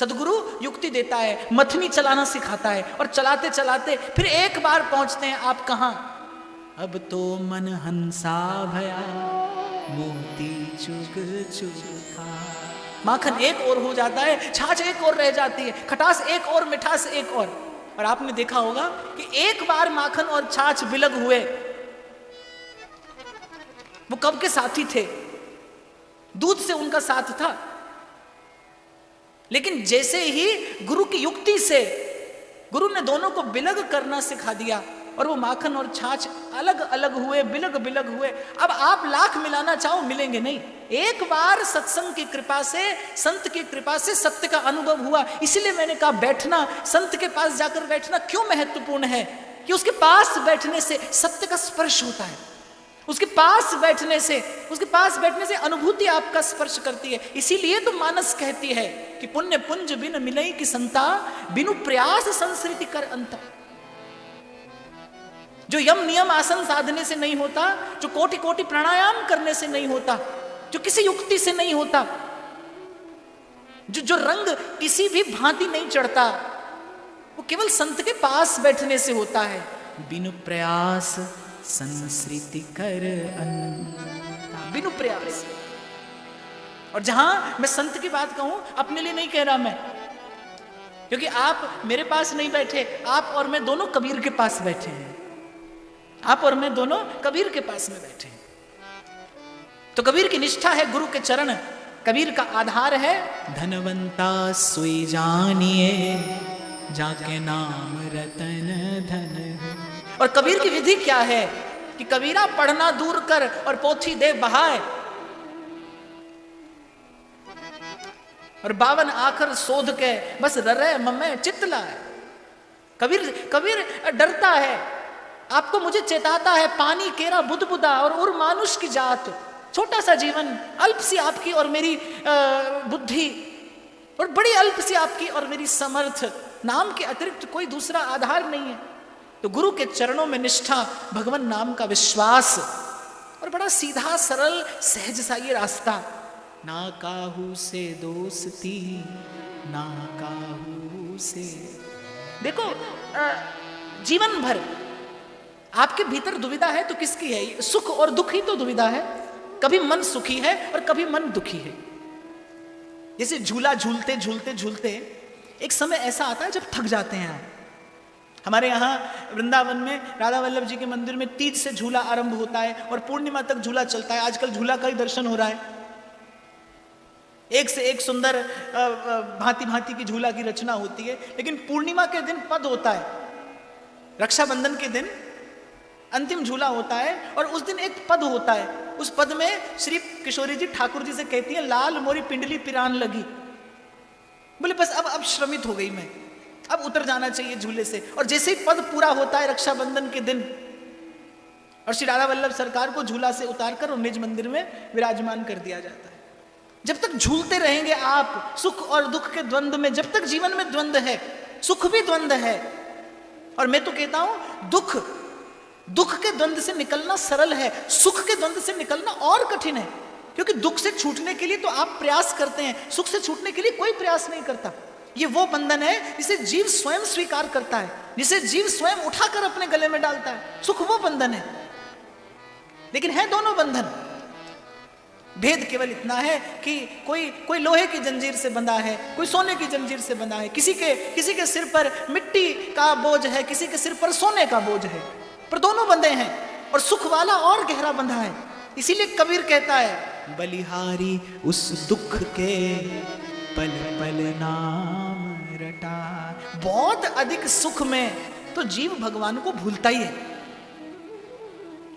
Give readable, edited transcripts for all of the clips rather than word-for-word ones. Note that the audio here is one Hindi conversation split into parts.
सदगुरु युक्ति देता है, मथनी चलाना सिखाता है, और चलाते चलाते फिर एक बार पहुंचते हैं आप कहां? अब तो मन हंसा भया मोती चुग चुग खा। माखन एक और हो जाता है, छाछ एक और रह जाती है, खटास एक और, मिठास एक और आपने देखा होगा कि एक बार माखन और छाछ बिलग हुए, वो कब के साथी थे? दूध से उनका साथ था, लेकिन जैसे ही गुरु की युक्ति से गुरु ने दोनों को बिलग करना सिखा दिया और वो माखन और छाछ अलग अलग हुए, बिलग बिलग हुए। अब आप लाख मिलाना चाहो मिलेंगे नहीं। एक बार सत्संग की कृपा से, संत की कृपा से सत्य का अनुभव हुआ। इसलिए मैंने कहा बैठना, संत के पास जाकर बैठना क्यों महत्वपूर्ण है कि उसके पास बैठने से सत्य का स्पर्श होता है, उसके पास बैठने से अनुभूति आपका स्पर्श करती है। इसीलिए तो मानस कहती है कि पुण्य पुंज बिन मिलई की संता, बिनु प्रयास संस्कृति कर अंता। जो यम नियम आसन साधने से नहीं होता, जो कोटि कोटि प्राणायाम करने से नहीं होता, जो किसी युक्ति से नहीं होता, जो रंग किसी भी भांति नहीं चढ़ता, वो केवल संत के पास बैठने से होता है। बिनु प्रयास संस्कृति कर अंता, बिनु प्रयास। और जहां मैं संत की बात कहूं, अपने लिए नहीं कह रहा मैं, क्योंकि आप मेरे पास नहीं बैठे, आप और मैं दोनों कबीर के पास बैठे हैं, आप और मैं दोनों कबीर के पास में बैठे हैं। तो कबीर की निष्ठा है गुरु के चरण, कबीर का आधार है धनवंता सोई जानिए जाके नाम रतन धन। और कबीर की विधि क्या है कि कबीरा पढ़ना दूर कर और पोथी दे बहाए, और 52 आखर शोध के बस ररे मम्मे चितला है। कबीर डरता है, आपको मुझे चेताता है, पानी केरा बुद बुदा और उर मानुष की जात। छोटा सा जीवन, अल्प सी आपकी और मेरी बुद्धि, और बड़ी अल्प सी आपकी और मेरी समर्थ, नाम के अतिरिक्त कोई दूसरा आधार नहीं है। तो गुरु के चरणों में निष्ठा, भगवान नाम का विश्वास, और बड़ा सीधा सरल सहज सा ये रास्ता। ना काहू से दोस्ती, ना काहू से। देखो जीवन भर आपके भीतर दुविधा है तो किसकी है? सुख और दुख ही तो दुविधा है। कभी मन सुखी है और कभी मन दुखी है। जैसे झूला झूलते झूलते झूलते एक समय ऐसा आता है जब थक जाते हैं आप। हमारे यहाँ वृंदावन में राधा वल्लभ जी के मंदिर में तीज से झूला आरंभ होता है और पूर्णिमा तक झूला चलता है। आजकल झूला का ही दर्शन हो रहा है, एक से एक सुंदर भांति भांति की झूला की रचना होती है। लेकिन पूर्णिमा के दिन पद होता है, रक्षाबंधन के दिन अंतिम झूला होता है, और उस दिन एक पद होता है। उस पद में श्री किशोरी जी ठाकुर जी से कहती है, लाल मोरी पिंडली पिरान लगी। बोले बस अब श्रमित हो गई मैं, अब उतर जाना चाहिए झूले से। और जैसे ही पद पूरा होता है रक्षाबंधन के दिन, और श्री राधा वल्लभ सरकार को झूला से उतारकर और निज मंदिर में विराजमान कर दिया जाता है। जब तक झूलते रहेंगे आप सुख और दुख के द्वंद्व में, जब तक जीवन में द्वंद्व है, सुख भी द्वंद्व है। और मैं तो कहता हूं दुख के द्वंद्व से निकलना सरल है, सुख के द्वंद्व से निकलना और कठिन है। क्योंकि दुख से छूटने के लिए तो आप प्रयास करते हैं, सुख से छूटने के लिए कोई प्रयास नहीं करता। ये वो बंधन है जिसे जीव स्वयं स्वीकार करता है, जिसे जीव स्वयं उठाकर अपने गले में डालता है। सुख वो बंधन है, लेकिन है दोनों बंधन। भेद केवल इतना है कि कोई लोहे की जंजीर से बंधा है, कोई सोने की जंजीर से बंधा है। किसी के सिर पर मिट्टी का बोझ है, किसी के सिर पर सोने का बोझ है, पर दोनों बंधे हैं। और सुख वाला और गहरा बंधा है। इसीलिए कबीर कहता है, बलिहारी उस दुख के पल पल नाम रटा। बहुत अधिक सुख में तो जीव भगवान को भूलता ही है।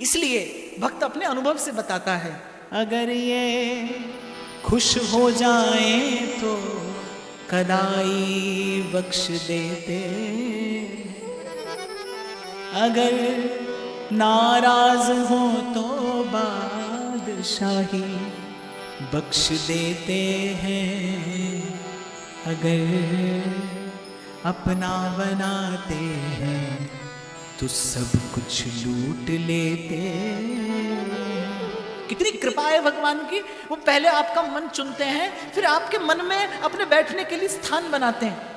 इसलिए भक्त अपने अनुभव से बताता है, अगर ये खुश हो जाए तो कदाई बख्श देते, अगर नाराज हो तो बादशाही बख्श देते हैं, अगर अपना बनाते हैं तो सब कुछ लूट लेते। इतनी कृपा है भगवान की, वो पहले आपका मन चुनते हैं, फिर आपके मन में अपने बैठने के लिए स्थान बनाते हैं।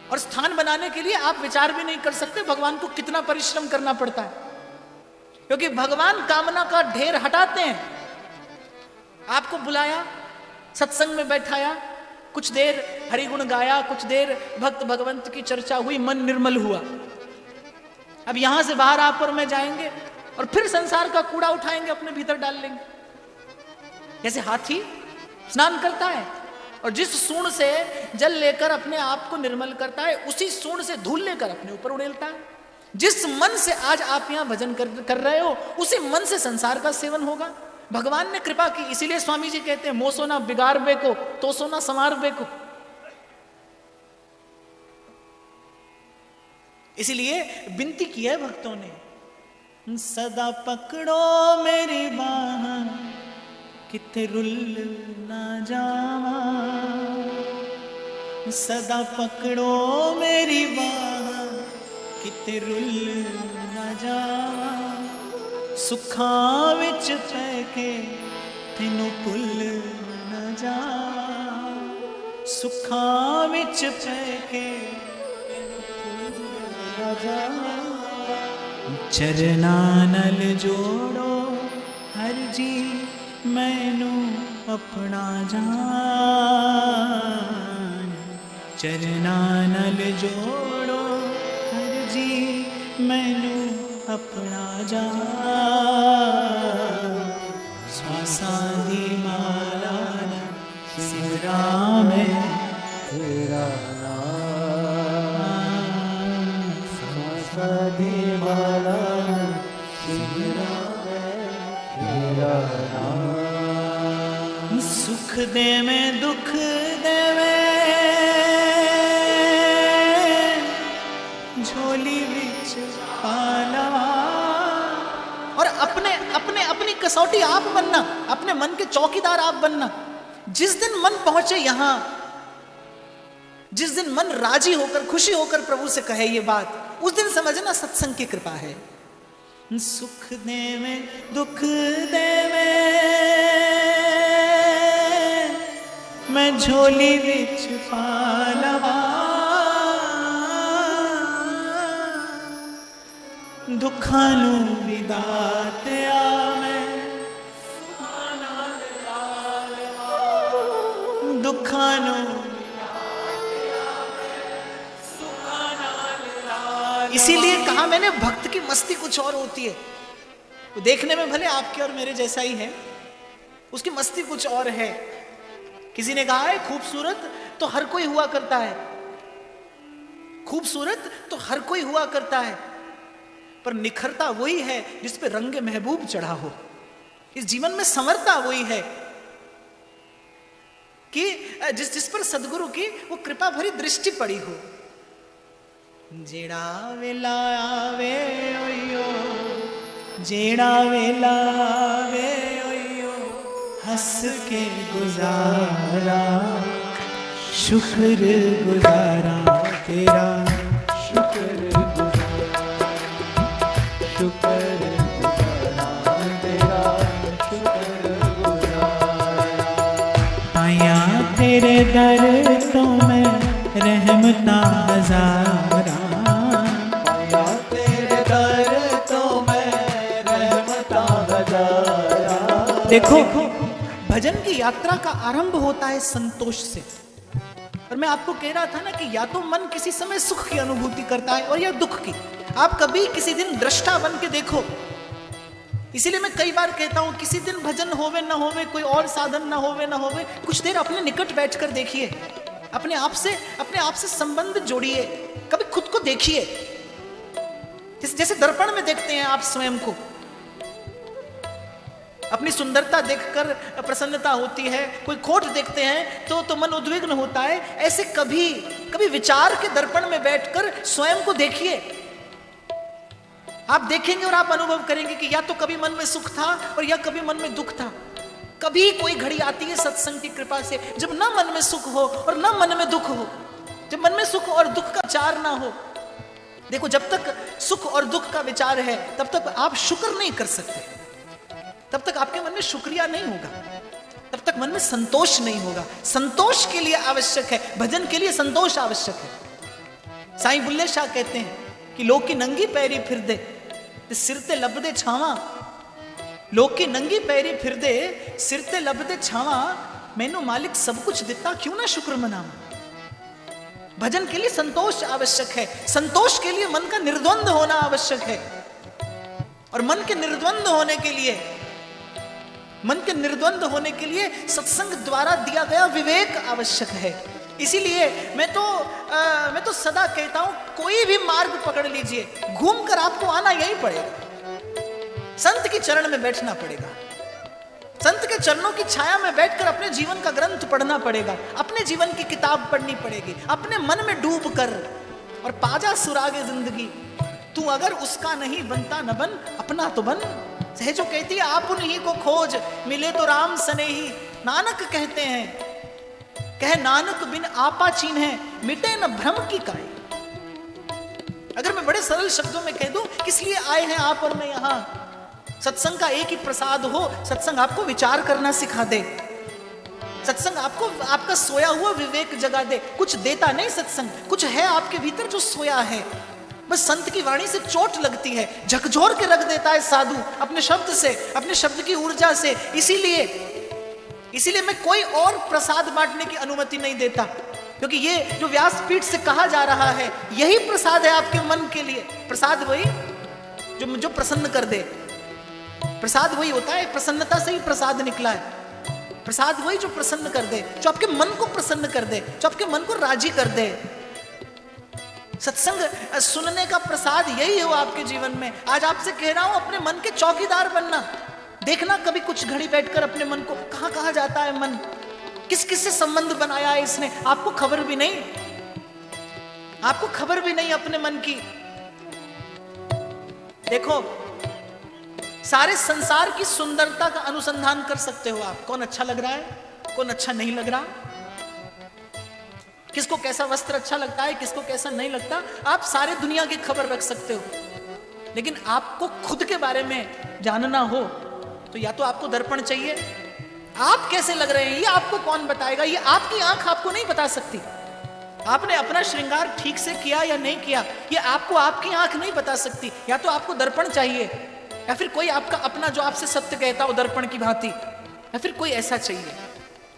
और स्थान बनाने के लिए आप विचार भी नहीं कर सकते भगवान को कितना परिश्रम करना पड़ता है, क्योंकि भगवान कामना का ढेर हटाते हैं। आपको बुलाया, सत्संग में बैठाया, कुछ देर हरिगुण गाया, कुछ देर भक्त भगवंत की चर्चा हुई, मन निर्मल हुआ। अब यहां से बाहर आप और मैं जाएंगे और फिर संसार का कूड़ा उठाएंगे, अपने भीतर डाल लेंगे। जैसे हाथी स्नान करता है और जिस सूंड से जल लेकर अपने आप को निर्मल करता है, उसी सूंड से धूल लेकर अपने ऊपर उड़ेलता है। जिस मन से आज आप यहां भजन कर रहे हो, उसी मन से संसार का सेवन होगा। भगवान ने कृपा की, इसीलिए स्वामी जी कहते हैं मो सोना बिगाड़ बे को तो सोना संवार बे को। इसीलिए विनती की है भक्तों ने, सदा पकड़ो मेरी बाह किते रुल ना जावा, सदा पकड़ो मेरी बाह किते रुल ना जावा, सुखां विच पै के तेनू भुल ना जावा, सुखां विच पै के तेनू भुल ना जावा। चरना नल जोड़ो हर जी मैनू अपना जान, चरना नल जोड़ो हर जी मैनू अपना जान, श्वासां दी माला सिमरा में तेरा नाम, श्वासां दी माला सिमरा में तेरा नाम, सुख दे में दुख दे में झोली विच पाला। और अपनी कसौटी आप बनना, अपने मन के चौकीदार आप बनना। जिस दिन मन पहुंचे यहां, जिस दिन मन राजी होकर खुशी होकर प्रभु से कहे ये बात, उस दिन समझना सत्संग की कृपा है। सुख दे में दुख दे में मैं झोली विच पालवा, दुखां नूं विदातिया मैं सुखां नाल लालवा, दुखां नूं विदातिया मैं सुखां नाल लालवा। इसीलिए कहा मैंने भक्त की मस्ती कुछ और होती है। वो देखने में भले आपके और मेरे जैसा ही है, उसकी मस्ती कुछ और है। किसी ने कहा है खूबसूरत तो हर कोई हुआ करता है, खूबसूरत तो हर कोई हुआ करता है, पर निखरता वही है जिस पे रंगे महबूब चढ़ा हो। इस जीवन में संवरता वही है कि जिस पर सदगुरु की वो कृपा भरी दृष्टि पड़ी हो। जेड़ा वेला आवे ओयो, जेड़ा वेला आवे ओयो, हंस के गुजारा शुक्र गुजारा तेरा, शुक्र शुक्र गुजारा तेरा, शुक्र गुजारा। आया तेरे दर तो मैं रहमता हजारा, आया तेरे दर तो मैं रहमता हजारा। देखो भजन की यात्रा का आरंभ होता है संतोष से। और मैं आपको कह रहा था ना कि या तो मन किसी समय सुख की अनुभूति करता है और या दुख की। आप कभी किसी दिन दृष्टा बन के देखो। इसीलिए मैं कई बार कहता हूं किसी दिन भजन होवे ना होवे, कोई और साधन ना होवे ना होवे, कुछ देर अपने निकट बैठकर देखिए, अपने आप से संबंध जोड़िए, कभी खुद को देखिए। जैसे दर्पण में देखते हैं आप स्वयं को, अपनी सुंदरता देखकर प्रसन्नता होती है, कोई खोट देखते हैं तो मन उद्विग्न होता है। ऐसे कभी विचार के दर्पण में बैठकर स्वयं को देखिए। आप देखेंगे और आप अनुभव करेंगे कि या तो कभी मन में सुख था और या कभी मन में दुख था। कभी कोई घड़ी आती है सत्संग की कृपा से जब ना मन में सुख हो और ना मन में दुख हो, जब मन में सुख और दुख का विचार ना हो। देखो जब तक सुख और दुख का विचार है तब तक आप शुक्र नहीं कर सकते। तब तक आपके मन में शुक्रिया नहीं होगा, तब तक मन में संतोष नहीं होगा। संतोष के लिए आवश्यक है, भजन के लिए संतोष आवश्यक है। साईं बुल्ले शाह कहते हैं कि लोग की नंगी पैरी फिर दे ते सिर ते लब दे छावा, लोग की नंगी पैरी फिर दे सिर ते लब दे छावा, मैनू मालिक सब कुछ दिता क्यों ना शुक्र मनावा। भजन के लिए संतोष आवश्यक है, संतोष के लिए मन का निर्द्वंद होना आवश्यक है। और मन के निर्द्वंद होने के लिए, मन के निर्द्वंद होने के लिए सत्संग द्वारा दिया गया विवेक आवश्यक है। इसीलिए मैं तो सदा कहता हूं, कोई भी मार्ग पकड़ लीजिए, घूमकर आपको आना यही पड़ेगा। संत के चरण में बैठना पड़ेगा, संत के चरणों की छाया में बैठकर अपने जीवन का ग्रंथ पढ़ना पड़ेगा, अपने जीवन की किताब पढ़नी पड़ेगी, अपने मन में डूब कर। और पाजा सुरागे जिंदगी, तू अगर उसका नहीं बनता न बन, अपना तो बन। सहजो कहती है आप उन्हीं को खोज, मिले तो राम सनेही। नानक कहते हैं, कहे नानक बिन आपा चीन है, मिटे न भ्रम की काई। अगर मैं बड़े सरल शब्दों में कह दूं, किस लिए आए हैं आप और मैं यहां? सत्संग का एक ही प्रसाद हो, सत्संग आपको विचार करना सिखा दे, सत्संग आपको आपका सोया हुआ विवेक जगा दे। कुछ देता नहीं सत्संग, कुछ है आपके भीतर जो सोया है। बस संत की वाणी से चोट लगती है, झकझोर के रख देता है साधु अपने शब्द से, अपने शब्द की ऊर्जा से। इसीलिए मैं कोई और प्रसाद बांटने की अनुमति नहीं देता, क्योंकि ये जो व्यासपीठ से कहा जा रहा है यही प्रसाद है आपके मन के लिए। प्रसाद वही जो प्रसन्न कर दे, प्रसाद वही होता है, प्रसन्नता से ही प्रसाद निकला है। प्रसाद वही जो प्रसन्न कर दे, जो आपके मन को प्रसन्न कर दे, जो आपके मन को राजी कर दे। सत्संग सुनने का प्रसाद यही हो आपके जीवन में। आज आपसे कह रहा हूं, अपने मन के चौकीदार बनना। देखना कभी कुछ घड़ी बैठकर अपने मन को, कहां कहां जाता है मन, किस किस से संबंध बनाया है इसने, आपको खबर भी नहीं, आपको खबर भी नहीं अपने मन की। देखो, सारे संसार की सुंदरता का अनुसंधान कर सकते हो आप। कौन अच्छा लग रहा है, कौन अच्छा नहीं लग रहा, किसको कैसा वस्त्र अच्छा लगता है, किसको कैसा नहीं लगता, आप सारे दुनिया की खबर रख सकते हो। लेकिन आपको खुद के बारे में जानना हो तो या तो आपको दर्पण चाहिए। आप कैसे लग रहे हैं ये आपको कौन बताएगा? ये आपकी आंख आपको नहीं बता सकती। आपने अपना श्रृंगार ठीक से किया या नहीं किया, ये आपको आपकी आंख नहीं बता सकती। या तो आपको दर्पण चाहिए, या फिर कोई आपका अपना जो आपसे सत्य कहता हो दर्पण की भांति, या फिर कोई ऐसा चाहिए।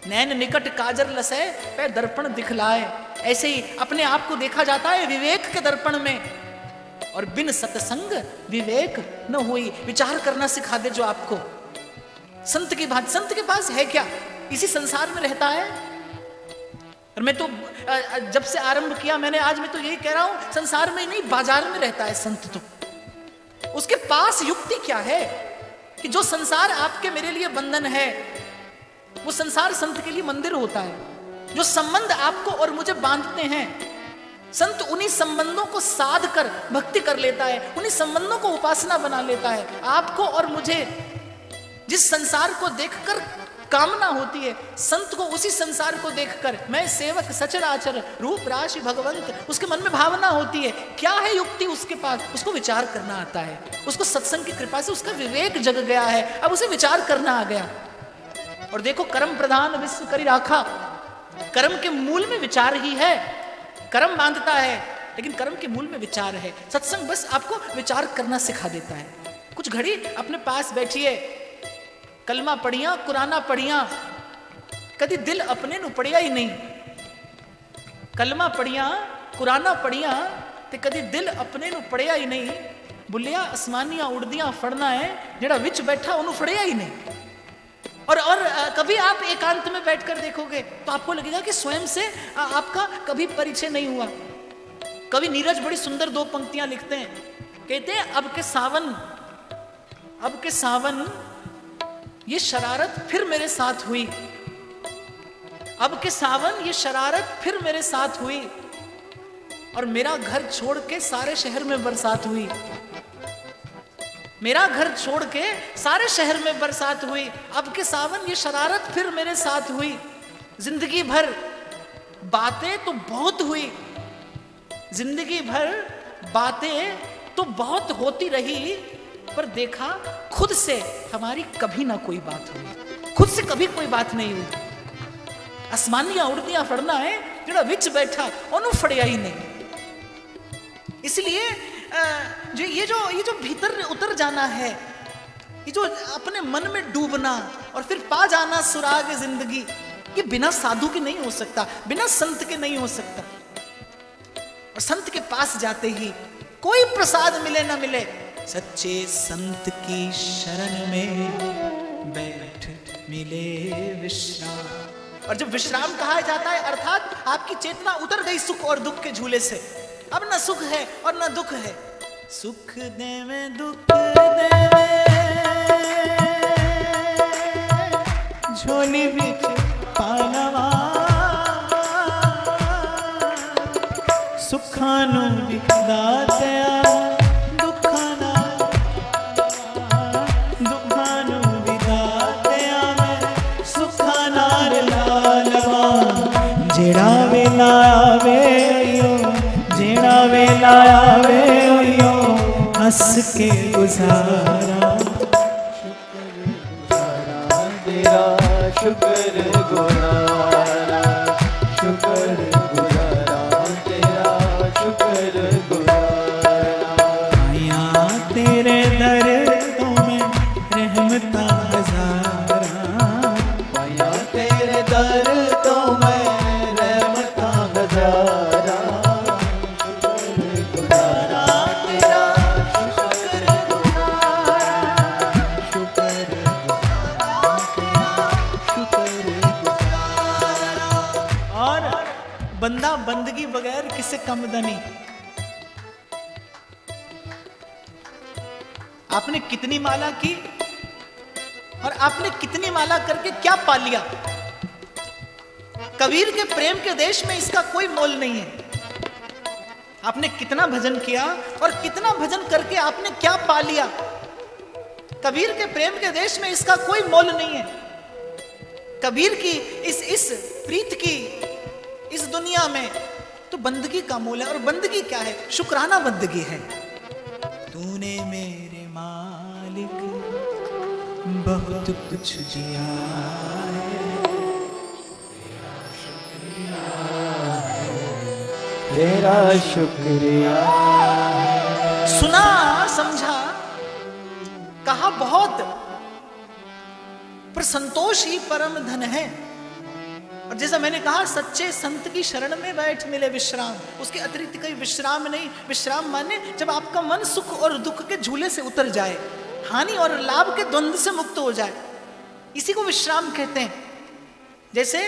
नैन निकट काजर लसै पे दर्पण दिखलाए। ऐसे ही अपने आप को देखा जाता है विवेक के दर्पण में। और बिन सत्संग विवेक न हुई। विचार करना सिखा दे जो आपको संत की भांति। संत के पास है क्या? इसी संसार में रहता है। और मैं तो जब से आरंभ किया मैंने, आज मैं तो यही कह रहा हूं, संसार में नहीं बाजार में रहता है संत। तो उसके पास युक्ति क्या है कि जो संसार आपके मेरे लिए बंधन है, वो संसार संत के लिए मंदिर होता है। जो संबंध आपको और मुझे बांधते हैं, संत उन्हीं संबंधों को साध कर भक्ति कर लेता है, उन्हीं संबंधों को उपासना बना लेता है। आपको और मुझे जिस संसार को देखकर कामना होती है, संत को उसी संसार को देखकर मैं सेवक सचराचर रूप राशि भगवंत, उसके मन में भावना होती है। क्या है युक्ति उसके पास? उसको विचार करना आता है। उसको सत्संग की कृपा से उसका विवेक जग गया है, अब उसे विचार करना आ गया। और देखो, कर्म प्रधान विश्व करी राखा। कर्म के मूल में विचार ही है। कर्म बांधता है लेकिन कर्म के मूल में विचार है। सत्संग बस आपको विचार करना सिखा देता है। कुछ घड़ी अपने पास बैठिए, कलमा पढ़िया कुराना पढ़िया, कभी दिल अपने नु पढ़िया ही नहीं। कलमा पढ़िया कुराना पढ़िया ते कभी दिल अपने नु पढ़िया ही नहीं। बुलिया आसमानियां उड़दियां फड़ना है, जेड़ा विच बैठा उन्होंने फड़िया ही नहीं। और कभी आप एकांत में बैठकर देखोगे तो आपको लगेगा कि स्वयं से आपका कभी परिचय नहीं हुआ। कवि नीरज बड़ी सुंदर दो पंक्तियां लिखते हैं, कहते हैं अब के सावन ये शरारत फिर मेरे साथ हुई। अब के सावन ये शरारत फिर मेरे साथ हुई, और मेरा घर छोड़ के सारे शहर में बरसात हुई। मेरा घर छोड़ के सारे शहर में बरसात हुई। अब के सावन ये शरारत फिर मेरे साथ हुई। जिंदगी भर बातें तो बहुत हुई, जिंदगी भर बातें तो बहुत होती रही, पर देखा खुद से हमारी कभी ना कोई बात हुई, खुद से कभी कोई बात नहीं हुई। आसमानियां उड़दियां फड़ना है जेड़ा विच बैठा ओनू फड़िया ही नहीं। इसलिए ये जो भीतर उतर जाना है, ये जो अपने मन में डूबना और फिर पा जाना सुराग जिंदगी, ये बिना साधु के नहीं हो सकता, बिना संत के नहीं हो सकता। और संत के पास जाते ही कोई प्रसाद मिले ना मिले, सच्चे संत की शरण में बैठ मिले विश्राम। और जब विश्राम कहा जाता है अर्थात आपकी चेतना उतर गई सुख और दुख के झूले से, अब ना सुख है और ना दुख है। सुख देवे दुख देवे झोली बिच पालवा, सुखानु दात्या दुखाना, दुखानु विदात्या में सुखानार लालवा। जेड़ा वेला आवे जेड़ा वेला आवे यो हंस के गुजारा, तेरा शुक्र गुजारा, शुक्र गुजारा तेरा शुक्र गुजारा। आया तेरे दर्दों में रहमता हजारा, आया तेरे दर्दों में रहमता हजारा, शुक्र गुजारा तेरा शुक्र गुजारा, शुक्र और बंदा बंदगी बगैर किसे कम दनी। आपने कितनी माला की और आपने कितनी माला करके क्या पा लिया। कबीर के प्रेम के देश में इसका कोई मोल नहीं है। आपने कितना भजन किया और कितना भजन करके आपने क्या पा लिया। कबीर के प्रेम के देश में इसका कोई मोल नहीं है। कबीर की इस प्रीत की इस दुनिया में तो बंदगी का मोल है। और बंदगी क्या है? शुक्राना बंदगी है। तूने मेरे मालिक बहुत कुछ दिया है, तेरा शुक्रिया। सुना समझा कहा बहुत, पर संतोष ही परम धन है। और जैसा मैंने कहा सच्चे संत की शरण में बैठ मिले विश्राम, उसके अतिरिक्त कोई विश्राम नहीं। विश्राम माने जब आपका मन सुख और दुख के झूले से उतर जाए, हानि और लाभ के द्वंद्व से मुक्त हो जाए, इसी को विश्राम कहते हैं। जैसे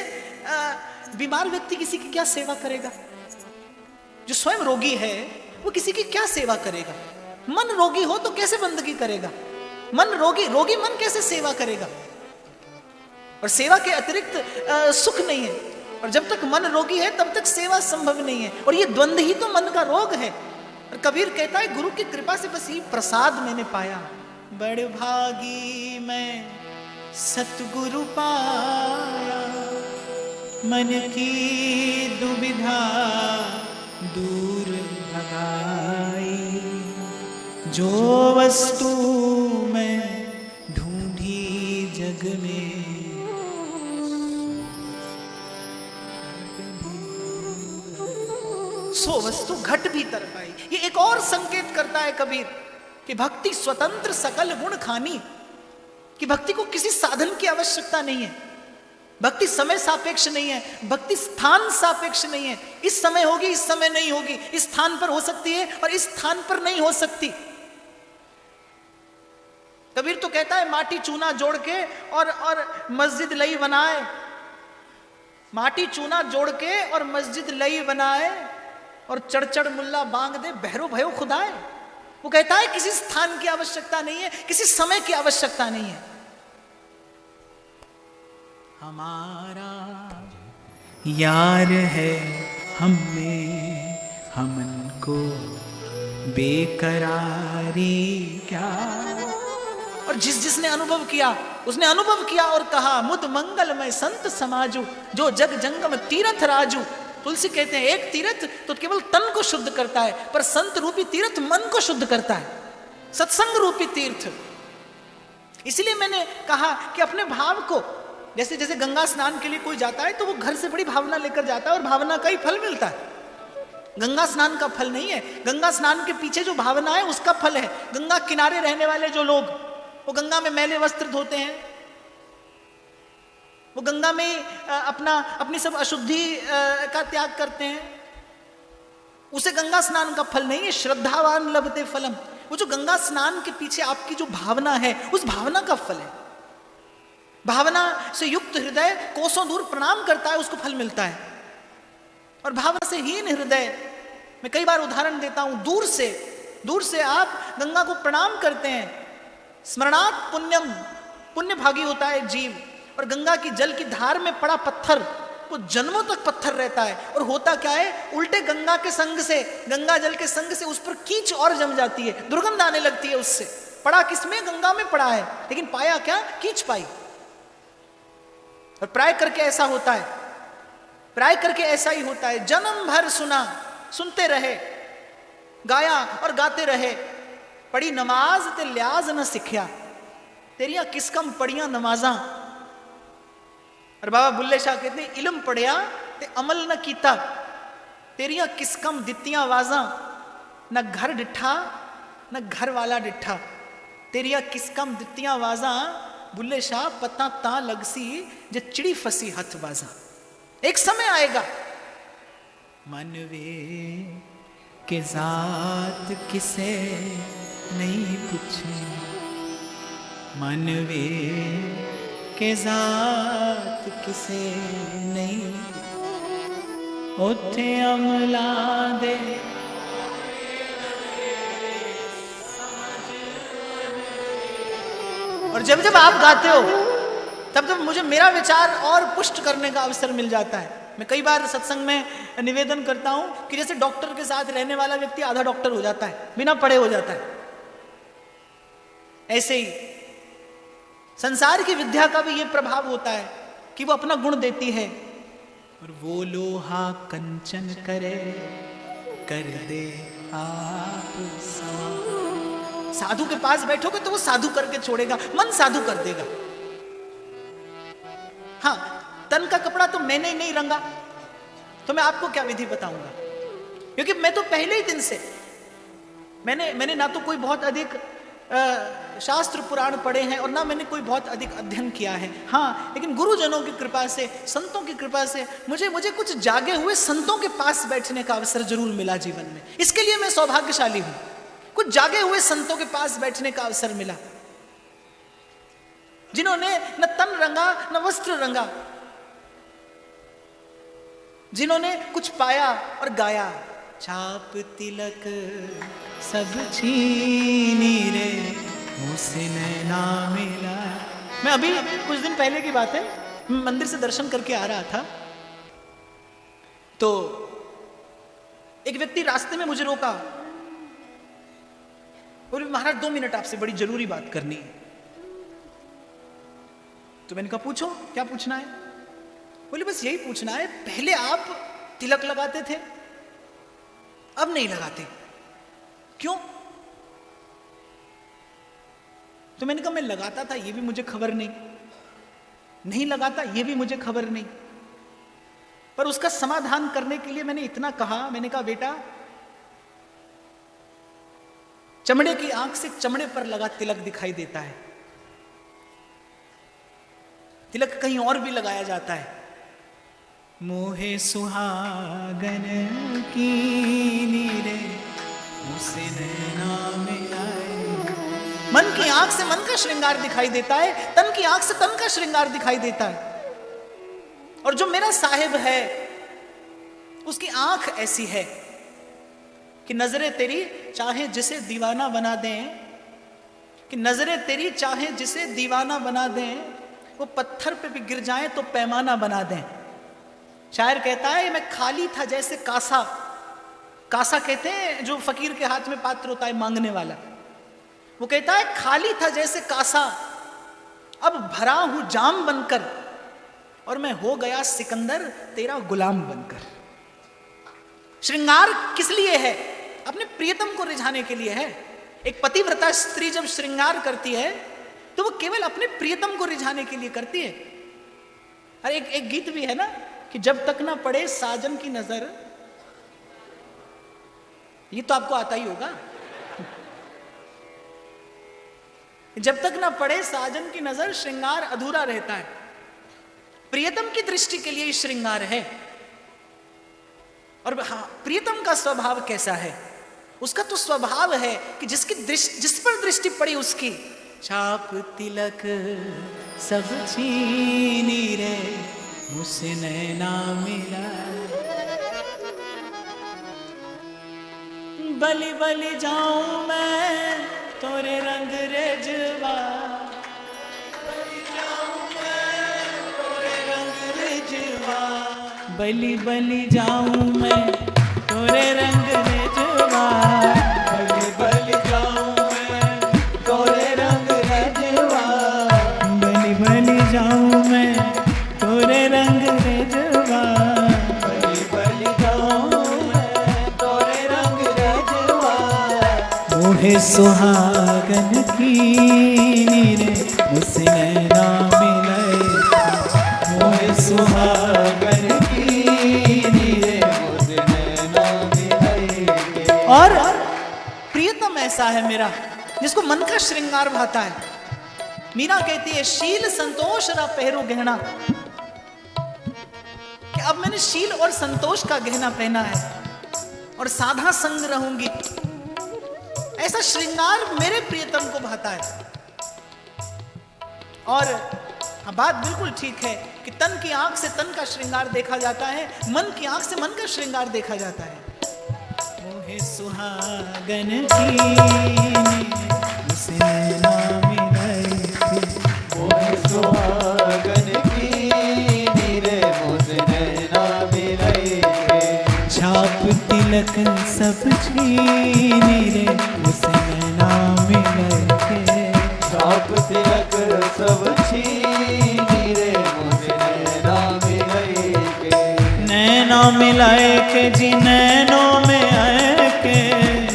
बीमार व्यक्ति किसी की क्या सेवा करेगा? जो स्वयं रोगी है वो किसी की क्या सेवा करेगा? मन रोगी हो तो कैसे बंदगी करेगा? मन रोगी मन कैसे सेवा करेगा? और सेवा के अतिरिक्त सुख नहीं है। और जब तक मन रोगी है तब तक सेवा संभव नहीं है। और ये द्वंद्व ही तो मन का रोग है। और कबीर कहता है गुरु की कृपा से बस ये प्रसाद मैंने पाया, बड़ भागी मैं सतगुरु पाया, मन की दुविधा दूर भगाई, जो वस्तु मैं ढूंढी जग में सो वस्तु घट भी तर पाई। ये एक और संकेत करता है कबीर कि भक्ति स्वतंत्र सकल गुण खानी, कि भक्ति को किसी साधन की आवश्यकता नहीं है। भक्ति समय सापेक्ष नहीं है, भक्ति स्थान सापेक्ष नहीं है। इस समय होगी, इस समय नहीं होगी, इस स्थान पर हो सकती है और इस स्थान पर नहीं हो सकती। कबीर तो कहता है माटी चूना जोड़ के और मस्जिद लई बनाए, माटी चूना जोड़ के और मस्जिद लई बनाए, और चढ़ मुल्ला बांग दे बहरो भयो खुदाए। वो कहता है किसी स्थान की आवश्यकता नहीं है, किसी समय की आवश्यकता नहीं है। हमारा यार है हमें हमन को बेकरारी क्या। और जिसने अनुभव किया उसने अनुभव किया और कहा मुद मंगलमय संत समाजू, जो जग जंगम तीर्थ राजू। तुलसी कहते हैं एक तीर्थ तो केवल तन को शुद्ध करता है, पर संत रूपी तीर्थ मन को शुद्ध करता है। सत्संग रूपी तीर्थ। इसलिए मैंने कहा कि अपने भाव को, जैसे जैसे गंगा स्नान के लिए कोई जाता है तो वो घर से बड़ी भावना लेकर जाता है और भावना का ही फल मिलता है, गंगा स्नान का फल नहीं है। गंगा स्नान के पीछे जो भावना है उसका फल है। गंगा किनारे रहने वाले जो लोग, वो गंगा में मैले वस्त्र धोते हैं, वो गंगा में अपनी सब अशुद्धि का त्याग करते हैं, उसे गंगा स्नान का फल नहीं है। श्रद्धावान लभते फलम, वो जो गंगा स्नान के पीछे आपकी जो भावना है उस भावना का फल है। भावना से युक्त हृदय कोसों दूर प्रणाम करता है, उसको फल मिलता है। और भावना से हीन हृदय, मैं कई बार उदाहरण देता हूं, दूर से आप गंगा को प्रणाम करते हैं, स्मरणात् पुण्यम, पुण्य भागी होता है जीव। और गंगा की जल की धार में पड़ा पत्थर वो जन्मों तक पत्थर रहता है। और होता क्या है, उल्टे गंगा के संग से, गंगा जल के संग से उस पर कीच और जम जाती है, दुर्गंध आने लगती है उससे। पड़ा किसमें? गंगा में पड़ा है, लेकिन पाया क्या? कीच पाई। और प्राय करके ऐसा होता है, प्राय करके ऐसा ही होता है। जन्म भर सुना, सुनते रहे, गाया और गाते रहे, पढ़ी नमाज ते लियाज न सिखिया, तेरिया किस कम पढ़िया नमाजा। और बाबा बुल्ले शाह कहते हैं, इल्म पढ़िया ते अमल न कीता, तेरिया किस कम दित्तियां वाजा, न घर डिठा न घर वाला डिठा, तेरिया किस कम दित्तियां वाजा। बुल्ले शाह पता ता लगसी जे चिड़ी फसी हथ बाजा। एक समय आएगा, मनवे के जात किसे नहीं पूछे, मनवे के जात किसे नहीं, उठे अमला दे। और जब जब आप गाते हो तब तब मुझे मेरा विचार और पुष्ट करने का अवसर मिल जाता है। मैं कई बार सत्संग में निवेदन करता हूं कि जैसे डॉक्टर के साथ रहने वाला व्यक्ति आधा डॉक्टर हो जाता है, बिना पढ़े हो जाता है, ऐसे ही संसार की विद्या का भी यह प्रभाव होता है कि वो अपना गुण देती है। और वो लोहा कंचन करे कर दे आप समा। साधु के पास बैठोगे तो वो साधु करके छोड़ेगा, मन साधु कर देगा। हाँ, तन का कपड़ा तो मैंने ही नहीं रंगा, तो मैं आपको क्या विधि बताऊंगा, क्योंकि मैं तो पहले ही दिन से मैंने ना तो कोई बहुत अधिक शास्त्र पुराण पढ़े हैं और ना मैंने कोई बहुत अधिक अध्ययन किया है। हाँ, लेकिन गुरुजनों की कृपा से, संतों की कृपा से मुझे कुछ जागे हुए संतों के पास बैठने का अवसर जरूर मिला जीवन में। इसके लिए मैं सौभाग्यशाली हूं, कुछ जागे हुए संतों के पास बैठने का अवसर मिला, जिन्होंने न तन रंगा न वस्त्र रंगा, जिन्होंने कुछ पाया और गाया। छाप तिलक सब छीनी रे, मुझसे नैना मिला। मैं अभी कुछ दिन पहले की बात है, मंदिर से दर्शन करके आ रहा था, तो एक व्यक्ति रास्ते में मुझे रोका, बोले महाराज 2 मिनट आपसे बड़ी जरूरी बात करनी है। तो मैंने कहा पूछो, क्या पूछना है? बोले बस यही पूछना है, पहले आप तिलक लगाते थे, अब नहीं लगाते, क्यों? तो मैंने कहा मैं लगाता था, ये भी मुझे खबर नहीं, नहीं लगाता, ये भी मुझे खबर नहीं। पर उसका समाधान करने के लिए मैंने इतना कहा, मैंने कहा बेटा, चमड़े की आंख से चमड़े पर लगा तिलक दिखाई देता है, तिलक कहीं और भी लगाया जाता है। मोहे सुहागन की नीरे मुझसे नैना मिलाए। मन की आंख से मन का श्रृंगार दिखाई देता है, तन की आंख से तन का श्रृंगार दिखाई देता है। और जो मेरा साहिब है उसकी आंख ऐसी है कि नजरें तेरी चाहे जिसे दीवाना बना दें, कि नजरें तेरी चाहे जिसे दीवाना बना दें, वो पत्थर पे भी गिर जाएं तो पैमाना बना दें। शायर कहता है मैं खाली था जैसे कासा, कासा कहते हैं जो फकीर के हाथ में पात्र होता है मांगने वाला, वो कहता है खाली था जैसे कासा, अब भरा हूं जाम बनकर, और मैं हो गया सिकंदर तेरा गुलाम बनकर। श्रृंगार किस लिए है? अपने प्रियतम को रिझाने के लिए है। एक पतिव्रता स्त्री जब श्रृंगार करती है तो वो केवल अपने प्रियतम को रिझाने के लिए करती है। अरे एक गीत भी है ना कि जब तक ना पड़े साजन की नजर, ये तो आपको आता ही होगा। जब तक ना पड़े साजन की नजर श्रृंगार अधूरा रहता है। प्रियतम की दृष्टि के लिए श्रृंगार है। और हाँ, प्रियतम का स्वभाव कैसा है? उसका तो स्वभाव है कि जिस पर दृष्टि पड़ी उसकी छाप तिलक सब छीनी रे मुझसे नैना मिला, बलि बलि जाऊं मैं तोरे रंग रेजवा, बलि जाऊं मैं तोरे रंग रेजवा, बलि बलि जाऊं मैं तोरे रंग रेजवा, बलि बलि जाऊं मैं तोरे रंग रेजवा, बलि बलि जाऊं मैं तोरे रंग रेजवा, बलि बलि जाऊं मैं तोरे रंग रेजवा, मोहे सुहागन की रे मुझसे नैना मिलाए, मोहे सुहागन की रे मुझसे नैना मिलाए। और प्रियतम ऐसा है मेरा जिसको मन का श्रृंगार भाता है। मीरा कहती है शील संतोष रा पहरो गहना, कि अब मैंने शील और संतोष का गहना पहना है और साधा संग रहूंगी। ऐसा श्रृंगार मेरे प्रियतम को भाता है। और हाँ, बात बिल्कुल ठीक है कि तन की आंख से तन का श्रृंगार देखा जाता है, मन की आंख से मन का श्रृंगार देखा जाता है। मोहे सुहागन की मुझसे नैना मिलाए, मोहे सुहागन की रे मुझसे नैना मिलाए, छाप तिलक सब छीनी रे मुझसे नैना मिलाए, छाप तिलक सब छीनी रे मुझसे नैना मिलाए, नैना मिलाए के जी नैनों में आए के,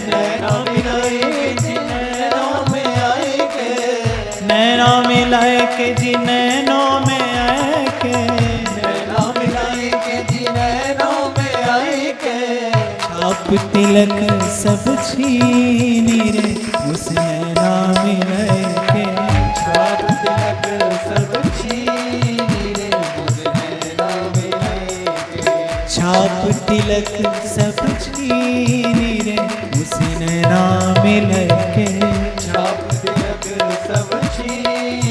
नैना मिलाए जी नैनों में आए के, नैना मिलाए के जी नैनों में आए के, नैना मिलाए के जी नैनों में आए के, छाप तिलक सब छीनी रे मुझसे नैना मिलाए के, छाप तिलक सब छीनी रे मुझसे नैना मिलाए के, छाप तिलक सब छीनी रे मुझसे नैना मिलाए के, छाप तिलक सब छीनी